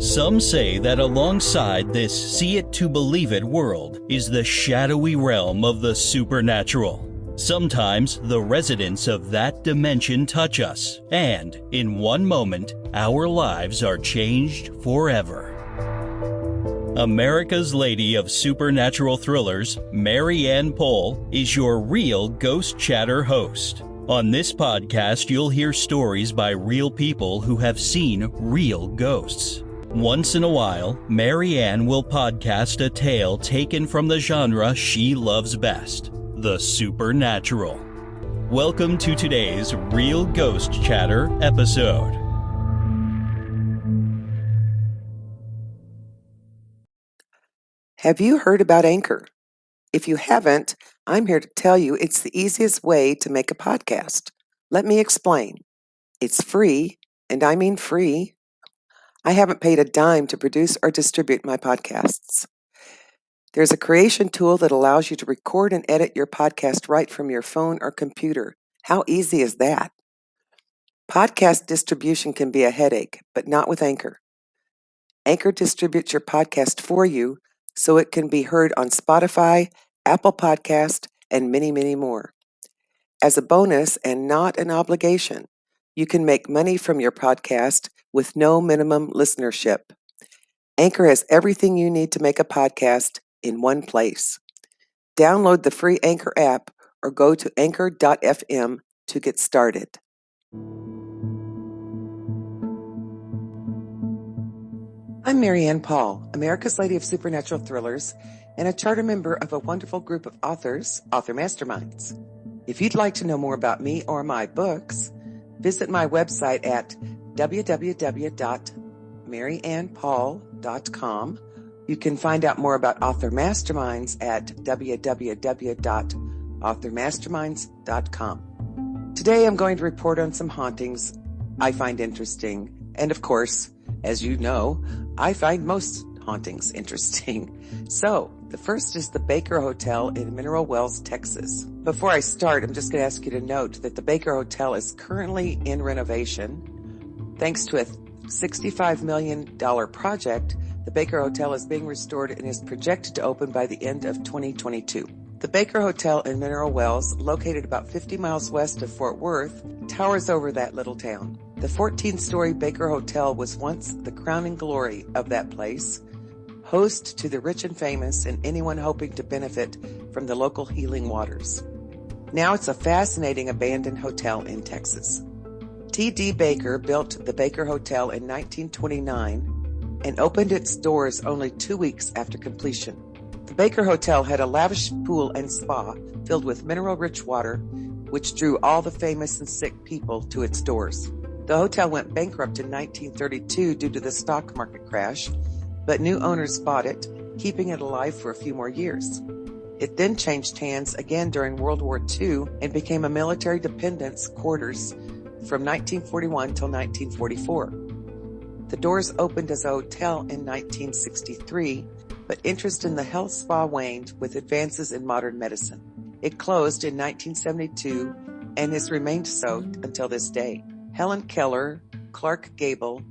Some say that alongside this see-it-to-believe-it world is the shadowy realm of the supernatural. Sometimes the residents of that dimension touch us, and in one moment, our lives are changed forever. America's Lady of Supernatural Thrillers, Mary Ann Pohl, is your real Ghost Chatter host. On this podcast, you'll hear stories by real people who have seen real ghosts. Once in a while, Mary Ann will podcast a tale taken from the genre she loves best, the supernatural. Welcome to today's Real Ghost Chatter episode. Have you heard about Anchor? If you haven't, I'm here to tell you it's the easiest way to make a podcast. Let me explain. It's free, and I mean free. I haven't paid a dime to produce or distribute my podcasts. There's a creation tool that allows you to record and edit your podcast right from your phone or computer. How easy is that? Podcast distribution can be a headache, but not with Anchor. Anchor distributes your podcast for you so it can be heard on Spotify, Apple Podcast, and many, many more. As a bonus and not an obligation, you can make money from your podcast with no minimum listenership. Anchor has everything you need to make a podcast in one place. Download the free Anchor app or go to anchor.fm to get started. I'm Mary Ann Pohl, America's Lady of Supernatural Thrillers, and a charter member of a wonderful group of authors, Author Masterminds. If you'd like to know more about me or my books, visit my website at www.maryannpaul.com. You can find out more about Author Masterminds at www.authormasterminds.com. Today I'm going to report on some hauntings I find interesting, and of course, as you know, I find most hauntings interesting. So, the first is the Baker Hotel in Mineral Wells, Texas. Before I start, I'm just going to ask you to note that the Baker Hotel is currently in renovation. Thanks to a $65 million project, the Baker Hotel is being restored and is projected to open by the end of 2022. The Baker Hotel in Mineral Wells, located about 50 miles west of Fort Worth, towers over that little town. The 14-story Baker Hotel was once the crowning glory of that place, host to the rich and famous and anyone hoping to benefit from the local healing waters. Now it's a fascinating abandoned hotel in Texas. T.D. Baker built the Baker Hotel in 1929 and opened its doors only 2 weeks after completion. The Baker Hotel had a lavish pool and spa filled with mineral-rich water, which drew all the famous and sick people to its doors. The hotel went bankrupt in 1932 due to the stock market crash, but new owners bought it, keeping it alive for a few more years. It then changed hands again during World War II and became a military dependence quarters from 1941 till 1944. The doors opened as a hotel in 1963, but interest in the health spa waned with advances in modern medicine. It closed in 1972 and has remained so until this day. Helen Keller, Clark Gable,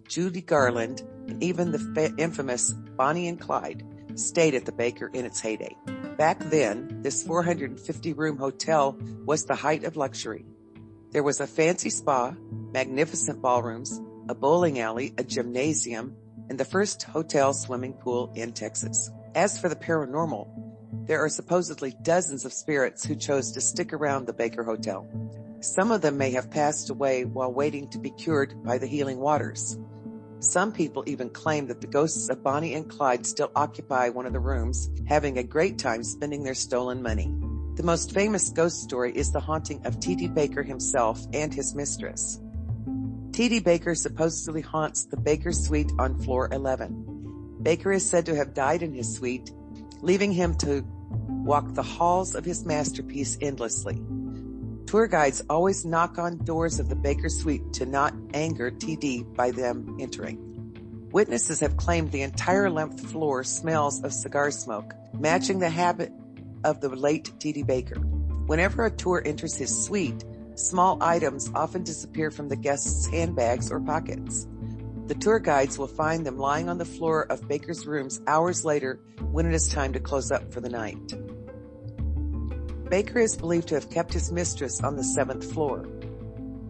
Judy Garland, and even the infamous Bonnie and Clyde stayed at the Baker in its heyday. Back then, this 450-room hotel was the height of luxury. There was a fancy spa, magnificent ballrooms, a bowling alley, a gymnasium, and the first hotel swimming pool in Texas. As for the paranormal, there are supposedly dozens of spirits who chose to stick around the Baker Hotel. Some of them may have passed away while waiting to be cured by the healing waters. Some people even claim that the ghosts of Bonnie and Clyde still occupy one of the rooms, having a great time spending their stolen money. The most famous ghost story is the haunting of T.D. Baker himself and his mistress. T.D. Baker supposedly haunts the Baker Suite on floor 11. Baker is said to have died in his suite, leaving him to walk the halls of his masterpiece endlessly. Tour guides always knock on doors of the Baker Suite to not anger TD by them entering. Witnesses have claimed the entire 11th floor smells of cigar smoke, matching the habit of the late T.D. Baker. Whenever a tour enters his suite, small items often disappear from the guests' handbags or pockets. The tour guides will find them lying on the floor of Baker's rooms hours later when it is time to close up for the night. Baker is believed to have kept his mistress on the 7th floor.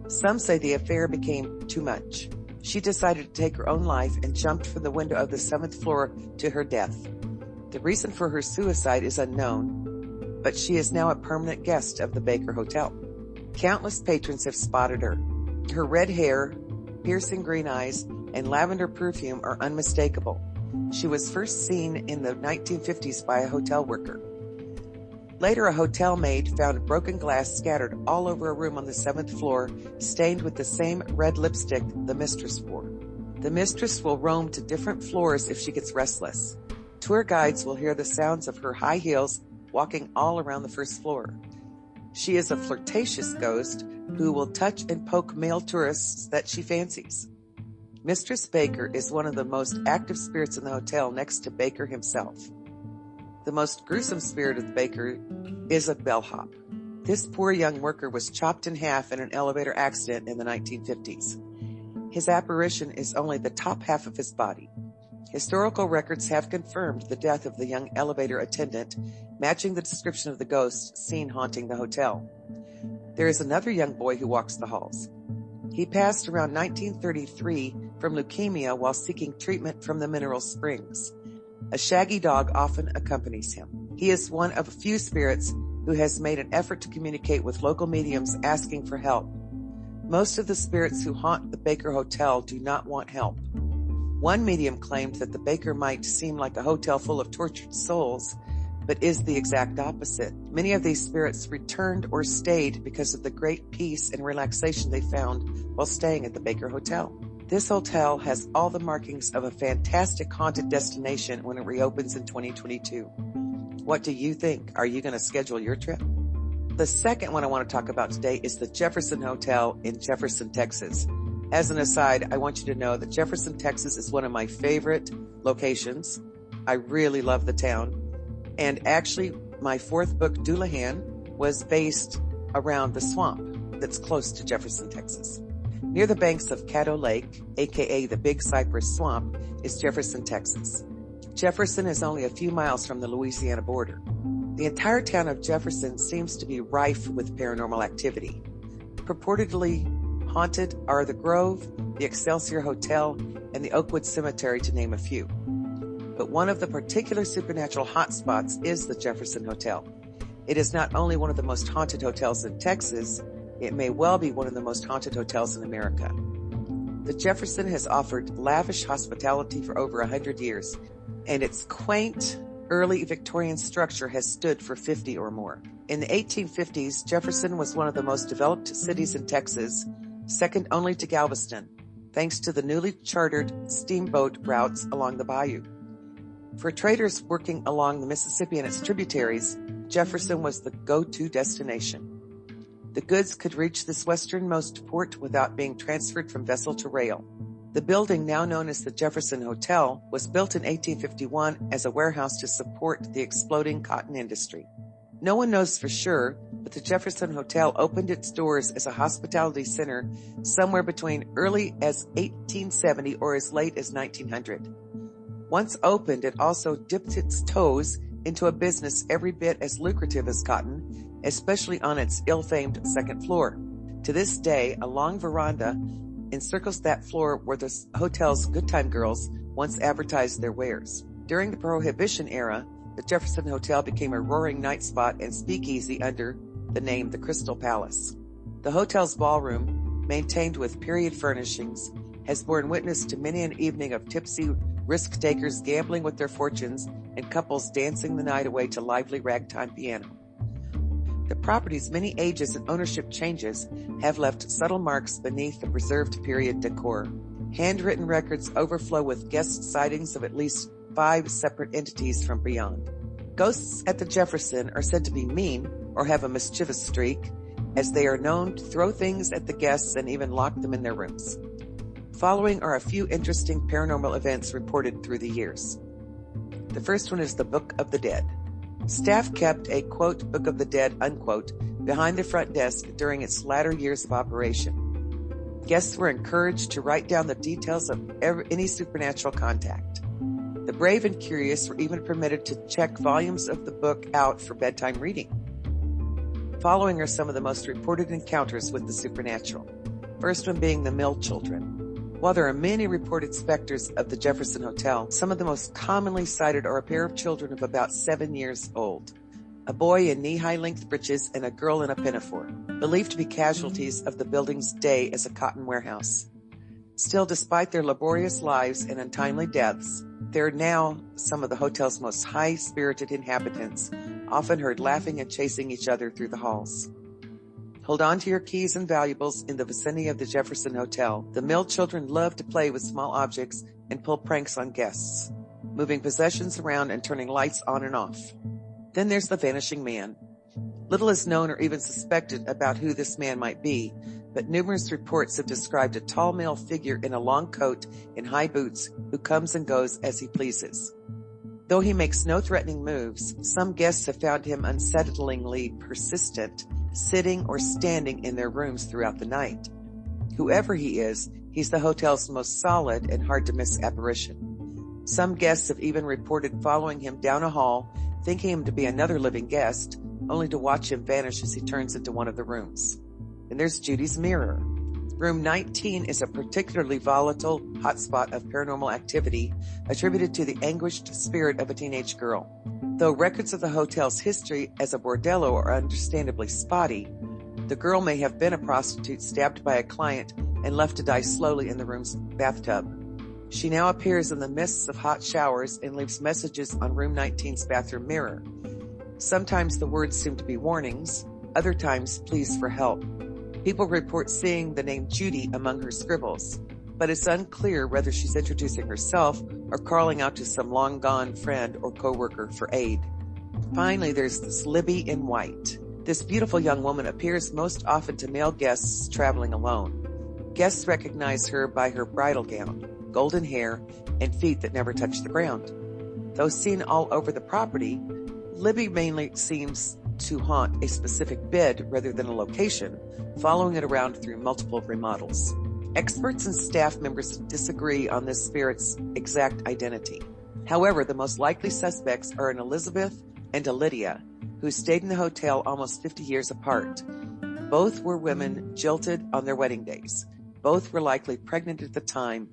Some say the affair became too much. She decided to take her own life and jumped from the window of the 7th floor to her death. The reason for her suicide is unknown, but she is now a permanent guest of the Baker Hotel. Countless patrons have spotted her. Her red hair, piercing green eyes, and lavender perfume are unmistakable. She was first seen in the 1950s by a hotel worker. Later, a hotel maid found broken glass scattered all over a room on the 7th floor, stained with the same red lipstick the mistress wore. The mistress will roam to different floors if she gets restless. Tour guides will hear the sounds of her high heels walking all around the 1st floor. She is a flirtatious ghost who will touch and poke male tourists that she fancies. Mistress Baker is one of the most active spirits in the hotel next to Baker himself. The most gruesome spirit of Baker is a bellhop. This poor young worker was chopped in half in an elevator accident in the 1950s. His apparition is only the top half of his body. Historical records have confirmed the death of the young elevator attendant, matching the description of the ghost seen haunting the hotel. There is another young boy who walks the halls. He passed around 1933 from leukemia while seeking treatment from the mineral springs. A shaggy dog often accompanies him. He is one of a few spirits who has made an effort to communicate with local mediums asking for help. Most of the spirits who haunt the Baker Hotel do not want help. One medium claimed that the Baker might seem like a hotel full of tortured souls, but is the exact opposite. Many of these spirits returned or stayed because of the great peace and relaxation they found while staying at the Baker Hotel. This hotel has all the markings of a fantastic haunted destination when it reopens in 2022. What do you think? Are you going to schedule your trip? The second one I want to talk about today is the Jefferson Hotel in Jefferson, Texas. As an aside, I want you to know that Jefferson, Texas is one of my favorite locations. I really love the town. And actually, my 4th book, Doulahan, was based around the swamp that's close to Jefferson, Texas. Near the banks of Caddo Lake, aka the Big Cypress Swamp, is Jefferson, Texas. Jefferson is only a few miles from the Louisiana border. The entire town of Jefferson seems to be rife with paranormal activity. Purportedly haunted are the Grove, the Excelsior Hotel, and the Oakwood Cemetery, to name a few. But one of the particular supernatural hotspots is the Jefferson Hotel. It is not only one of the most haunted hotels in Texas, it may well be one of the most haunted hotels in America. The Jefferson has offered lavish hospitality for over 100 years, and its quaint, early Victorian structure has stood for 50 or more. In the 1850s, Jefferson was one of the most developed cities in Texas, second only to Galveston, thanks to the newly chartered steamboat routes along the bayou. For traders working along the Mississippi and its tributaries, Jefferson was the go-to destination. The goods could reach this westernmost port without being transferred from vessel to rail. The building, now known as the Jefferson Hotel, was built in 1851 as a warehouse to support the exploding cotton industry. No one knows for sure, but the Jefferson Hotel opened its doors as a hospitality center somewhere between early as 1870 or as late as 1900. Once opened, it also dipped its toes into a business every bit as lucrative as cotton, especially on its ill-famed 2nd floor. To this day, a long veranda encircles that floor where the hotel's good time girls once advertised their wares. During the Prohibition era, the Jefferson Hotel became a roaring night spot and speakeasy under the name the Crystal Palace. The hotel's ballroom, maintained with period furnishings, has borne witness to many an evening of tipsy risk-takers gambling with their fortunes and couples dancing the night away to lively ragtime piano. The property's many ages and ownership changes have left subtle marks beneath the preserved period decor. Handwritten records overflow with guest sightings of at least 5 separate entities from beyond. Ghosts at the Jefferson are said to be mean or have a mischievous streak, as they are known to throw things at the guests and even lock them in their rooms. Following are a few interesting paranormal events reported through the years. The first one is the Book of the Dead. Staff kept a, quote, Book of the Dead, unquote, behind the front desk during its latter years of operation. Guests were encouraged to write down the details of any supernatural contact. The brave and curious were even permitted to check volumes of the book out for bedtime reading. Following are some of the most reported encounters with the supernatural. First one being the Mill children. While there are many reported specters of the Jefferson Hotel, some of the most commonly cited are a pair of children of about 7 years old. A boy in knee-high length breeches and a girl in a pinafore, believed to be casualties of the building's day as a cotton warehouse. Still, despite their laborious lives and untimely deaths, they're now some of the hotel's most high-spirited inhabitants, often heard laughing and chasing each other through the halls. Hold on to your keys and valuables in the vicinity of the Jefferson Hotel. The Mill children love to play with small objects and pull pranks on guests, moving possessions around and turning lights on and off. Then there's the Vanishing Man. Little is known or even suspected about who this man might be, but numerous reports have described a tall male figure in a long coat and high boots who comes and goes as he pleases. Though he makes no threatening moves, some guests have found him unsettlingly persistent, sitting or standing in their rooms throughout the night. Whoever he is, he's the hotel's most solid and hard-to-miss apparition. Some guests have even reported following him down a hall, thinking him to be another living guest, only to watch him vanish as he turns into one of the rooms. And there's Judy's mirror. Room 19 is a particularly volatile hotspot of paranormal activity attributed to the anguished spirit of a teenage girl. Though records of the hotel's history as a bordello are understandably spotty, the girl may have been a prostitute stabbed by a client and left to die slowly in the room's bathtub. She now appears in the mists of hot showers and leaves messages on Room 19's bathroom mirror. Sometimes the words seem to be warnings, other times pleas for help. People report seeing the name Judy among her scribbles, but it's unclear whether she's introducing herself or calling out to some long-gone friend or coworker for aid. Finally, there's this Libby in white. This beautiful young woman appears most often to male guests traveling alone. Guests recognize her by her bridal gown, golden hair, and feet that never touch the ground. Though seen all over the property, Libby mainly seems to haunt a specific bed rather than a location, following it around through multiple remodels. Experts and staff members disagree on this spirit's exact identity. However, the most likely suspects are an Elizabeth and a Lydia, who stayed in the hotel almost 50 years apart. Both were women jilted on their wedding days. Both were likely pregnant at the time,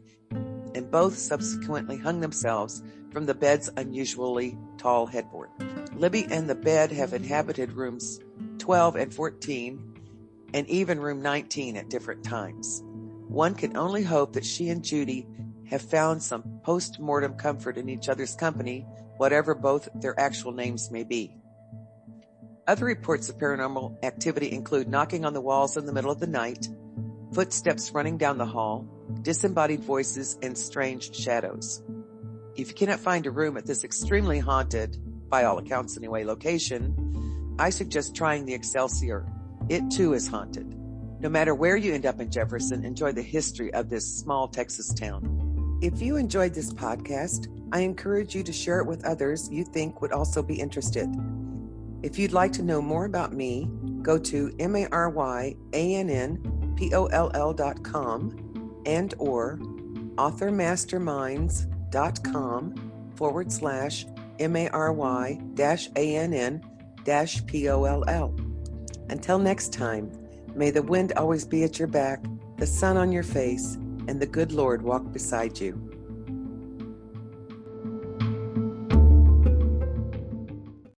and both subsequently hung themselves from the bed's unusually tall headboard. Libby and the bed have inhabited rooms 12 and 14, and even room 19 at different times. One can only hope that she and Judy have found some post-mortem comfort in each other's company, whatever both their actual names may be. Other reports of paranormal activity include knocking on the walls in the middle of the night, footsteps running down the hall, disembodied voices, and strange shadows. If you cannot find a room at this extremely haunted, by all accounts anyway, location, I suggest trying the Excelsior. It too is haunted. No matter where you end up in Jefferson, enjoy the history of this small Texas town. If you enjoyed this podcast, I encourage you to share it with others you think would also be interested. If you'd like to know more about me, go to marynpoll.com and or authormasterminds.com/MARY-ANN-POLL. Until next time, may the wind always be at your back, the sun on your face, and the good Lord walk beside you.